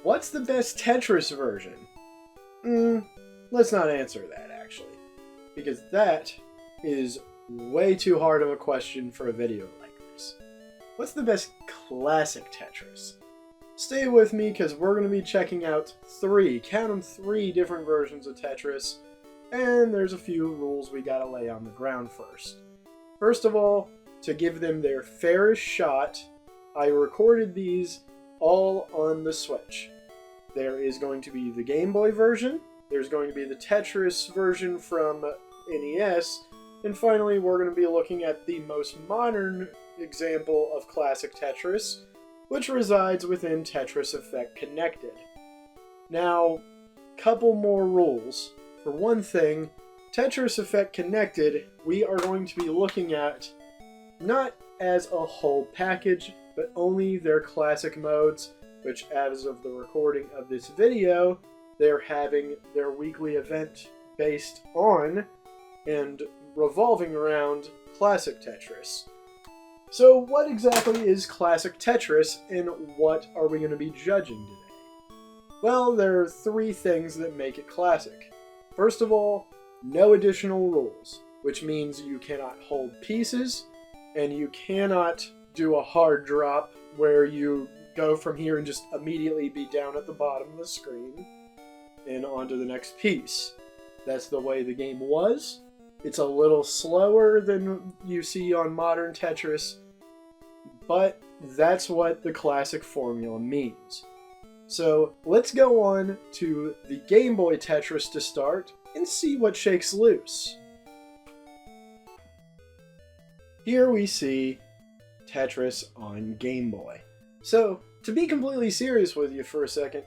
What's the best Tetris version? Let's not answer that, actually. Because that is way too hard of a question for a video like this. What's the best classic Tetris? Stay with me, because we're going to be checking out count them, 3 different versions of Tetris, and there's a few rules we gotta lay on the ground first. First of all, to give them their fairest shot, I recorded these all on the Switch. There is going to be the Game Boy version, there's going to be the Tetris version from NES, and finally we're going to be looking at the most modern example of classic Tetris, which resides within Tetris Effect Connected. Now, couple more rules. For one thing, Tetris Effect Connected, we are going to be looking at not as a whole package, but only their classic modes, which as of the recording of this video, they're having their weekly event based on and revolving around Classic Tetris. So what exactly is Classic Tetris, and what are we going to be judging today? Well, there are 3 things that make it classic. First of all, no additional rules, which means you cannot hold pieces, and you cannot do a hard drop where you go from here and just immediately be down at the bottom of the screen and onto the next piece. That's the way the game was. It's a little slower than you see on modern Tetris, but that's what the classic formula means. So let's go on to the Game Boy Tetris to start and see what shakes loose. Here we see Tetris on Game Boy. So, to be completely serious with you for a second,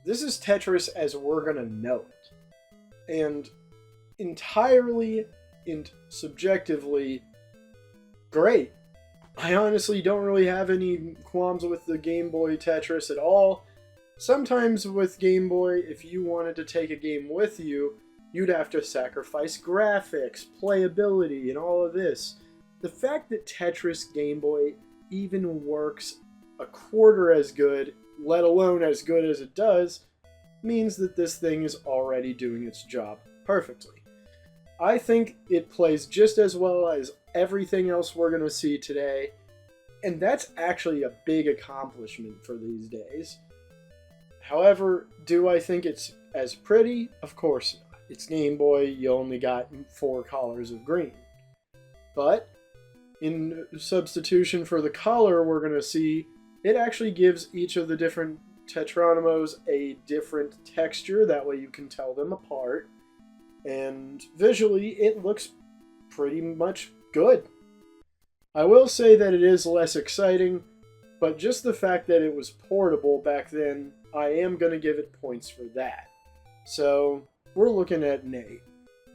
this is Tetris as we're gonna know it. And entirely and subjectively great. I honestly don't really have any qualms with the Game Boy Tetris at all. Sometimes with Game Boy, if you wanted to take a game with you, you'd have to sacrifice graphics, playability, and all of this. The fact that Tetris Game Boy even works a quarter as good, let alone as good as it does, means that this thing is already doing its job perfectly. I think it plays just as well as everything else we're going to see today, and that's actually a big accomplishment for these days. However, do I think it's as pretty? Of course not. It's Game Boy, you only got 4 colors of green. But, in substitution for the color we're going to see, it actually gives each of the different Tetronimos a different texture, that way you can tell them apart. And visually, it looks pretty much good. I will say that it is less exciting, but just the fact that it was portable back then, I am going to give it points for that. So, we're looking at an 8.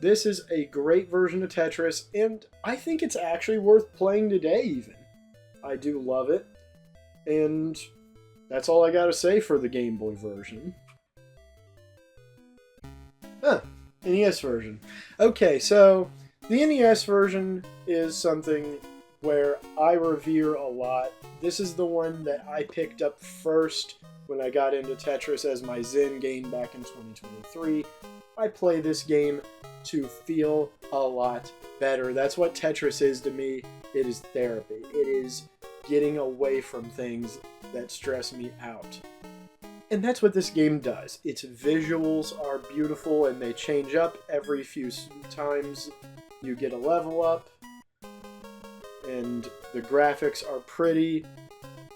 This is a great version of Tetris, and I think it's actually worth playing today even. I do love it, and that's all I gotta say for the Game Boy version. NES version. Okay, so the NES version is something where I revere a lot. This is the one that I picked up first when I got into Tetris as my Zen game back in 2023. I play this game to feel a lot better. That's what Tetris is to me. It is therapy. It is getting away from things that stress me out. And that's what this game does. Its visuals are beautiful and they change up every few times you get a level up. And the graphics are pretty.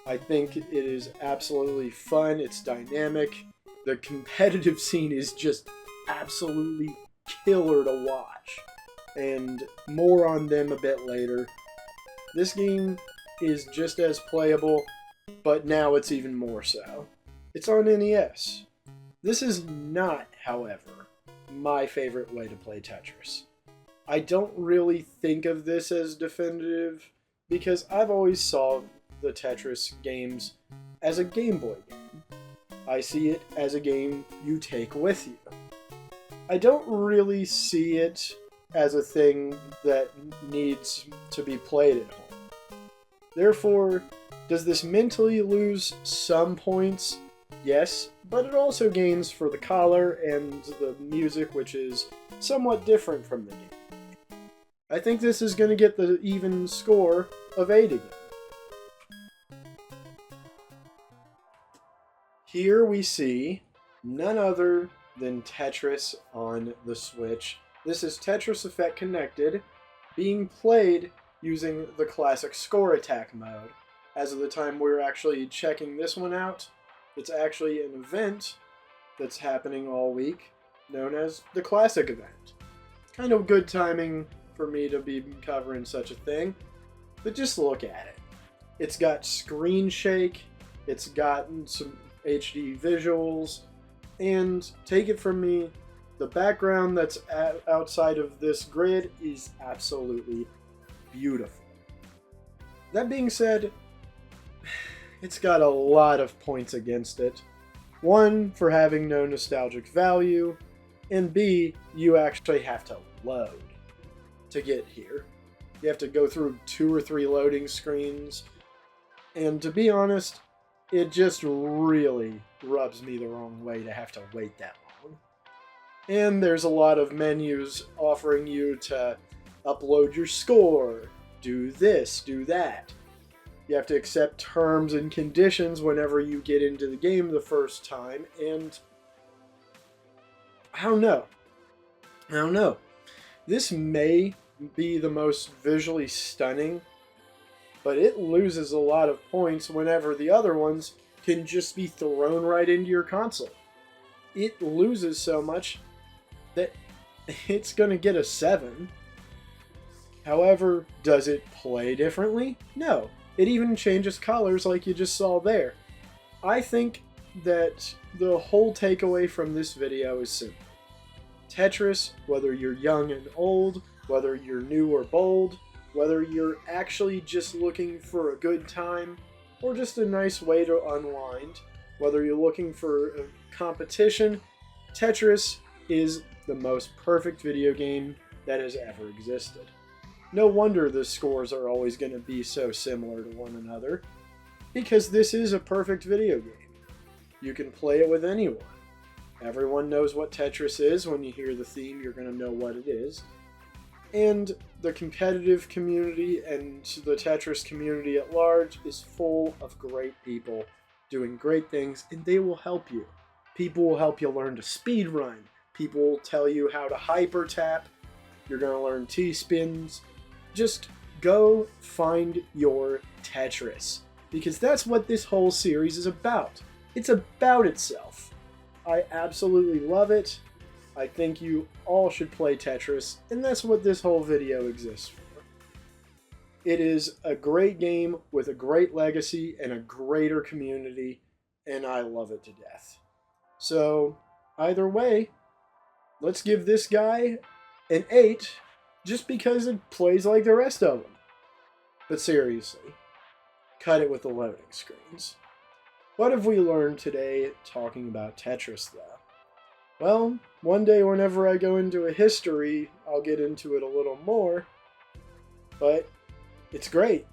I think it is absolutely fun. It's dynamic. The competitive scene is just absolutely killer to watch. And more on them a bit later. This game is just as playable, but now it's even more so. It's on NES. This is not, however, my favorite way to play Tetris. I don't really think of this as definitive because I've always saw the Tetris games as a Game Boy game. I see it as a game you take with you. I don't really see it as a thing that needs to be played at home. Therefore, does this mentally lose some points? Yes, but it also gains for the color and the music, which is somewhat different from the game. I think this is going to get the even score of 8 again. Here we see none other than Tetris on the Switch. This is Tetris Effect Connected, being played using the classic score attack mode. As of the time we're actually checking this one out, it's actually an event that's happening all week, known as the Classic event. Kind of good timing for me to be covering such a thing, but just look at it. It's got screen shake, it's got some HD visuals, and take it from me, the background that's outside of this grid is absolutely beautiful. That being said, it's got a lot of points against it. One, for having no nostalgic value, and B, you actually have to load to get here. You have to go through 2 or 3 loading screens, and to be honest, it just really rubs me the wrong way to have to wait that long. And there's a lot of menus offering you to upload your score, do this, do that. You have to accept terms and conditions whenever you get into the game the first time, and I don't know. This may be the most visually stunning, but it loses a lot of points whenever the other ones can just be thrown right into your console. It loses so much that it's going to get a 7. However, does it play differently? No. It even changes colors like you just saw there. I think that the whole takeaway from this video is simple. Tetris, whether you're young and old, whether you're new or bold, whether you're actually just looking for a good time, or just a nice way to unwind, whether you're looking for a competition, Tetris is the most perfect video game that has ever existed. No wonder the scores are always going to be so similar to one another, because this is a perfect video game. You can play it with anyone. Everyone knows what Tetris is. When you hear the theme, you're going to know what it is. And the competitive community and the Tetris community at large is full of great people doing great things, and they will help you. People will help you learn to speedrun. People will tell you how to hyper tap. You're going to learn T-spins. Just go find your Tetris, because that's what this whole series is about. It's about itself. I absolutely love it. I think you all should play Tetris, and that's what this whole video exists for. It is a great game with a great legacy and a greater community, and I love it to death. So, either way, let's give this guy an 8, just because it plays like the rest of them. But seriously, cut it with the loading screens. What have we learned today talking about Tetris, though? Well, one day whenever I go into a history, I'll get into it a little more, but it's great.